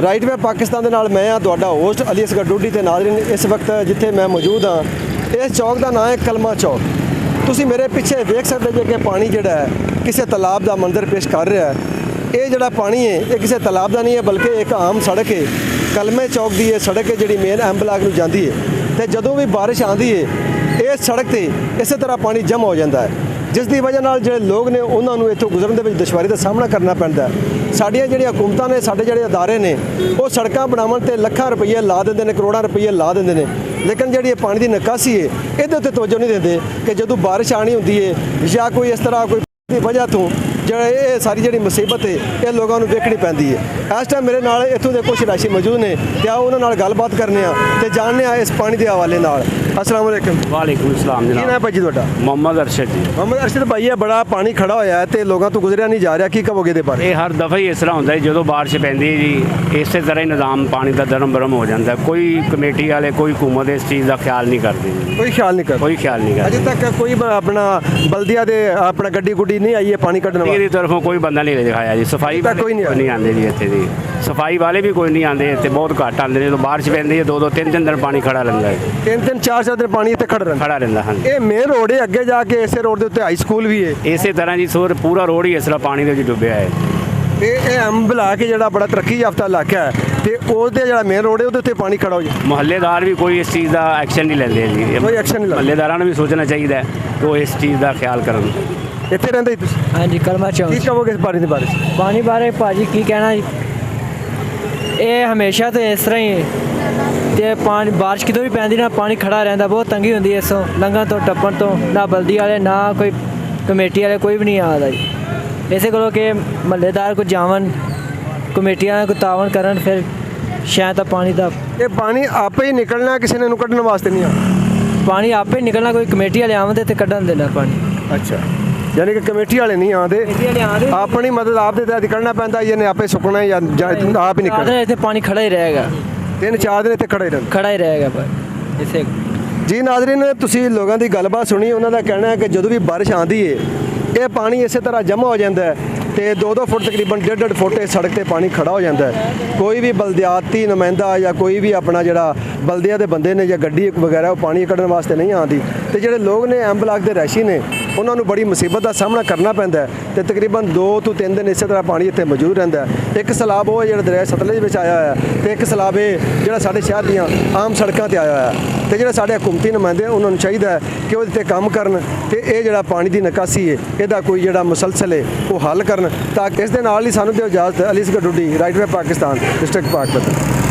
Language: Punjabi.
ਰਾਈਟ ਵੇ ਪਾਕਿਸਤਾਨ ਦੇ ਨਾਲ ਮੈਂ ਆ ਤੁਹਾਡਾ ਹੋਸਟ ਅਲੀ ਅਸਗਰ ਡੋਡੀ ਤੇ ਨਾਜ਼ਰੀਨ ਇਸ ਵਕਤ ਜਿੱਥੇ ਮੈਂ ਮੌਜੂਦ ਹਾਂ ਇਸ ਚੌਕ ਦਾ ਨਾਮ ਹੈ ਕਲਮਾ ਚੌਕ। ਤੁਸੀਂ ਮੇਰੇ ਪਿੱਛੇ ਵੇਖ ਸਕਦੇ ਜੇ ਕਿ ਪਾਣੀ ਜਿਹੜਾ ਹੈ ਕਿਸੇ ਤਲਾਬ ਦਾ ਮੰਜ਼ਰ ਪੇਸ਼ ਕਰ ਰਿਹਾ ਹੈ। ਇਹ ਜਿਹੜਾ ਪਾਣੀ ਹੈ ਇਹ ਕਿਸੇ ਤਲਾਬ ਦਾ ਨਹੀਂ ਹੈ ਬਲਕਿ ਇੱਕ ਆਮ ਸੜਕ ਹੈ। ਕਲਮੇ ਚੌਕ ਦੀ ਇਹ ਸੜਕ ਹੈ ਜਿਹੜੀ ਮੇਨ ਐਮ ਬਲਾਕ ਨੂੰ ਜਾਂਦੀ ਹੈ ਤੇ ਜਦੋਂ ਵੀ ਬਾਰਿਸ਼ ਆਉਂਦੀ ਹੈ ਇਸ ਸੜਕ ਤੇ ਇਸੇ ਤਰ੍ਹਾਂ ਪਾਣੀ ਜਮ੍ਹਾਂ ਹੋ ਜਾਂਦਾ ਹੈ, ਜਿਸ ਦੀ ਵਜ੍ਹਾ ਨਾਲ ਜਿਹੜੇ ਲੋਕ ਨੇ ਉਹਨਾਂ ਨੂੰ ਇੱਥੋਂ ਗੁਜ਼ਰਨ ਦੇ ਵਿੱਚ ਦੁਸ਼ਵਾਰੀ ਦਾ ਸਾਹਮਣਾ ਕਰਨਾ ਪੈਂਦਾ ਹੈ। ਸਾਡੀਆਂ ਜਿਹੜੀਆਂ ਹਕੂਮਤਾਂ ਨੇ ਸਾਡੇ ਜਿਹੜੇ ਅਦਾਰੇ ਨੇ ਉਹ ਸੜਕਾਂ ਬਣਾਉਣ ਤੇ ਲੱਖਾਂ ਰੁਪਈਏ ਲਾ ਦਿੰਦੇ ਨੇ, ਕਰੋੜਾਂ ਰੁਪਈਏ ਲਾ ਦਿੰਦੇ ਨੇ, ਲੇਕਿਨ ਜਿਹੜੀ ਇਹ ਪਾਣੀ ਦੀ ਨਿਕਾਸੀ ਹੈ ਇਹਦੇ ਉੱਤੇ ਤਵੱਜੋ ਨਹੀਂ ਦਿੰਦੇ ਕਿ ਜਦੋਂ ਬਾਰਿਸ਼ ਆਣੀ ਹੁੰਦੀ ਹੈ ਜਾਂ ਕੋਈ ਇਸ ਤਰ੍ਹਾਂ ਕੋਈ ਦੀ ਵਜ੍ਹਾ ਤੋਂ ਜਿਹੜਾ ਇਹ ਸਾਰੀ ਜਿਹੜੀ ਮੁਸੀਬਤ ਹੈ ਇਹ ਲੋਕਾਂ ਨੂੰ ਵੇਖਣੀ ਪੈਂਦੀ ਹੈ। ਇਸ ਟਾਈਮ ਮੇਰੇ ਨਾਲ ਇੱਥੋਂ ਦੇ ਕੁਝ ਰਾਸ਼ੀ ਮੌਜੂਦ ਨੇ ਤੇ ਆਓ ਉਹਨਾਂ ਨਾਲ ਗੱਲਬਾਤ ਕਰਨੇ ਆ ਤੇ ਜਾਣਨੇ ਆ ਇਸ ਪਾਣੀ ਦੇ ਹਵਾਲੇ ਨਾਲ। अस्सलाम वालेकुम। वालेकुम अस्सलाम ਕੀ जनाब। ਨਾਮ ਹੈ ਭਾਜੀ ਤੁਹਾਡਾ? मोहम्मद अरशद जी। ਮੁਹੰਮਦ ਅਰਸ਼ਦ ਭਾਈ ਇਹ ਬੜਾ ਪਾਣੀ ਖੜਾ ਹੋਇਆ ਹੈ ਤੇ ਲੋਕਾਂ ਤੋਂ ਗੁਜ਼ਰਿਆ ਨਹੀਂ ਜਾ ਰਿਹਾ, ਕੀ ਕਹੋਗੇ ਇਹਦੇ ਬਾਰੇ? ਇਹ ਹਰ ਦਫਾ ਹੀ ਇਸ ਤਰ੍ਹਾਂ ਹੁੰਦਾ ਹੈ ਜਦੋਂ ਬਾਰਿਸ਼ ਪੈਂਦੀ ਹੈ ਜੀ ਇਸੇ ਤਰ੍ਹਾਂ ਹੀ ਨਿਜ਼ਾਮ ਪਾਣੀ ਦਾ ਦਰਮ ਬਰਮ ਹੋ ਜਾਂਦਾ ਹੈ। ਕੋਈ ਕਮੇਟੀ ਵਾਲੇ ਕੋਈ ਹੁਕੂਮਤ ਇਸ ਚੀਜ਼ ਦਾ ਖਿਆਲ ਨਹੀਂ ਕਰਦੀ ਜੀ। ਕੋਈ ਖਿਆਲ ਨਹੀਂ ਕਰਦਾ। ਕੋਈ ਖਿਆਲ ਨਹੀਂ ਅਜੇ ਕਰਦਾ। ਤੱਕ ਕੋਈ ਆਪਣਾ ਬਲਦੀਆ ਦੇ ਆਪਣਾ ਗੱਡੀ ਗੁੱਡੀ ਨਹੀਂ ਆਈ ਹੈ ਪਾਣੀ ਕੱਢਣ ਵਾਲੀ? ਇਹਦੀ ਤਰਫੋਂ ਕੋਈ ਬੰਦਾ ਨਹੀਂ ਦਿਖਾਇਆ ਜੀ। ਸਫਾਈ ਤੱਕ ਕੋਈ ਨਹੀਂ ਨਹੀਂ ਆਉਂਦੇ ਜੀ ਇੱਥੇ ਦੀ। ਸਫਾਈ ਵਾਲੇ ਵੀ ਕੋਈ ਨਹੀਂ ਆਉਂਦੇ ਇੱਥੇ, ਬਹੁਤ ਘੱਟ ਆਉਂਦੇ ਨੇ। ਜਦੋਂ ਬਾਰਿਸ਼ ਪੈਂਦੀ ਹੈ 2-2 3-3 ਦਿਨ ਪਾਣੀ ਖੜਾ ਰਹਿੰਦਾ ਹੈ। 3-3 4-4 ਦਿਨ ਪਾਣੀ ਇੱਥੇ ਖੜਾ ਰਹਿੰਦਾ। ਖੜਾ ਰਹਿੰਦਾ ਹਾਂ। ਇਹ ਮੇਨ ਰੋਡ ਹੈ, ਅੱਗੇ ਜਾ ਕੇ ਇਸੇ ਰੋਡ ਦੇ ਉੱਤੇ ਹਾਈ ਸਕੂਲ ਵੀ ਹੈ। ਇਸੇ ਤਰ੍ਹਾਂ ਜੀ ਸੋਰ ਪੂਰਾ ਰੋਡ ਹੀ ਇਸ ਤਰ੍ਹਾਂ ਪਾਣੀ ਦੇ ਵਿੱਚ ਡੁੱਬਿਆ ਹੈ। ਤੇ ਇਹ ਐਮ ਬਲਾਕ ਜਿਹੜਾ ਬੜਾ ਤਰੱਕੀ ਯਾਫਤਾ ਇਲਾਕਾ ਹੈ ਤੇ ਉਹਦੇ ਜਿਹੜਾ ਮੇਨ ਰੋਡ ਹੈ ਉਹਦੇ ਉੱਤੇ ਪਾਣੀ ਖੜਾ ਹੋ ਜਾਂਦਾ। ਮੁਹੱਲੇਦਾਰ ਵੀ ਕੋਈ ਇਸ ਚੀਜ਼ ਦਾ ਐਕਸ਼ਨ ਨਹੀਂ ਲੈਂਦੇ ਜੀ। ਕੋਈ ਐਕਸ਼ਨ ਨਹੀਂ ਲੈਂਦੇ। ਮੁਹੱਲੇਦਾਰਾਂ ਨੂੰ ਵੀ ਸੋਚਣਾ ਚਾਹੀਦਾ ਹੈ ਕਿ ਉਹ ਇਸ ਚੀਜ਼ ਦਾ ਖਿਆਲ ਕਰਨ। ਇੱਥੇ ਰਹਿੰਦੇ ਹੀ ਤੁਸੀਂ? हाँ जी कलमा ਕੀ चौक। ਕਹੋਗੇ ਇਸ ਪਾਣੀ ਦੇ ਬਾਰੇ? पानी बारे भाजी की कहना जी, ये हमेशा तो इस तरह ही ते पानी बारिश कितों भी पैंदी ना पानी खड़ा रहता, बहुत तंगी होती है इसों लंघन तो टप्पन तो, ना बल्दी वाले ना कोई कमेटी वाले कोई भी नहीं आता जी। इसे करो कि महल्लेदार को जावन कमेटी वाले को तावन करन फिर शायद तक पानी का ਇਹ ਪਾਣੀ ਆਪੇ ਹੀ ਨਿਕਲਣਾ, ਕਿਸੇ ਨੇ ਇਹਨੂੰ ਕੱਢਣ ਵਾਸਤੇ ਨਹੀਂ ਆਉਣਾ? पानी आपे निकलना, कोई कमेटी वाले आवन ते कड्ढन देना पानी। ਅੱਛਾ, ਯਾਨੀ ਕਿ ਕਮੇਟੀ ਵਾਲੇ ਨਹੀਂ ਆਉਂਦੇ, कमेटी वाले आते ਆਪਣੀ ਮਦਦ ਆਪ ਦੇ ਤਹਿਤ ਕਰਨਾ ਪੈਂਦਾ, ਇਹਨੇ ਆਪੇ ਸੁੱਕਣਾ ਜਾਂ ਆਪ ਹੀ ਨਿਕਲਣਾ। इतने पानी खड़ा ही रहेगा, 3-4 ਦਿਨ ਇੱਥੇ ਖੜੇ ਰਹਿੰਦੇ। खड़ा ही रहेगा पर इसे ਜੀ ਨਾਜ਼ਰੀਨ, ਤੁਸੀਂ ਲੋਕਾਂ ਦੀ ਗੱਲਬਾਤ ਸੁਣੀ। ਉਹਨਾਂ ਦਾ ਕਹਿਣਾ ਹੈ ਕਿ ਜਦੋਂ ਵੀ ਬਾਰਿਸ਼ ਆਉਂਦੀ ਹੈ ਇਹ ਪਾਣੀ ਇਸੇ ਤਰ੍ਹਾਂ ਜਮ੍ਹਾਂ ਹੋ ਜਾਂਦਾ ਹੈ ਤੇ 2-2 ਫੁੱਟ ਤਕਰੀਬਨ 1.5 ਫੁੱਟ ਇਸ ਸੜਕ ਤੇ ਪਾਣੀ ਖੜਾ ਹੋ ਜਾਂਦਾ ਹੈ। ਕੋਈ ਵੀ ਬਲਦਿਆਤੀ ਨੁਮਾਇੰਦਾ ਜਾਂ ਕੋਈ ਵੀ ਆਪਣਾ ਜਿਹੜਾ ਬਲਦਿਆ ਦੇ ਬੰਦੇ ਨੇ ਜਾਂ ਗੱਡੀ ਵਗੈਰਾ ਉਹ ਪਾਣੀ ਕੱਢਣ ਵਾਸਤੇ ਨਹੀਂ ਆਉਂਦੀ ਤੇ ਜਿਹੜੇ ਲੋਕ ਨੇ ਐਮ ਬਲਾਕ ਦੇ ਰਹਿਸ਼ੀ ਨੇ ਉਹਨਾਂ ਨੂੰ ਬੜੀ ਮੁਸੀਬਤ ਦਾ ਸਾਹਮਣਾ ਕਰਨਾ ਪੈਂਦਾ ਹੈ ਤੇ ਤਕਰੀਬਨ 2 ਤੋਂ 3 ਦਿਨ ਇਸੇ ਤਰ੍ਹਾਂ ਪਾਣੀ ਇੱਥੇ ਮੌਜੂਦ ਰਹਿੰਦਾ ਹੈ। ਇੱਕ ਸੈਲਾਬ ਉਹ ਜਿਹੜਾ ਦਰਿਆ ਸਤਲੁਜ ਵਿੱਚ ਆਇਆ ਹੋਇਆ ਤੇ ਇੱਕ ਸੈਲਾਬ ਇਹ ਜਿਹੜਾ ਸਾਡੇ ਸ਼ਹਿਰ ਦੀਆਂ ਆਮ ਸੜਕਾਂ ਤੇ ਆਇਆ ਹੋਇਆ ਤੇ ਜਿਹੜੇ ਸਾਡੇ ਹਕੂਮਤੀ ਨੁਮਾਇੰਦੇ ਉਹਨਾਂ ਨੂੰ ਚਾਹੀਦਾ ਹੈ ਕਿ ਉਹਦੇ ਤੇ ਕੰਮ ਕਰਨ ਤੇ ਇਹ ਜਿਹੜਾ ਪਾਣੀ ਦੀ ਨਿਕਾਸੀ ਹੈ ਇਹਦਾ ਕੋਈ ਜਿਹੜਾ ਮੁਸਲਸਲ ਹੈ ਉਹ ਹੱਲ ਕਰਨ ਤਾਂ ਕਿ ਇਸ ਦੇ ਨਾਲ ਹੀ ਸਾਨੂੰ ਦਿਓ ਇਜਾਜ਼ਤ। ਅਲੀ ਅਸਗਰ ਡੋਡੀ, ਰਾਈਟ ਵੇ ਪਾਕਿਸਤਾਨ, ਡਿਸਟ੍ਰਿਕਟ ਪਾਕਪਤਨ।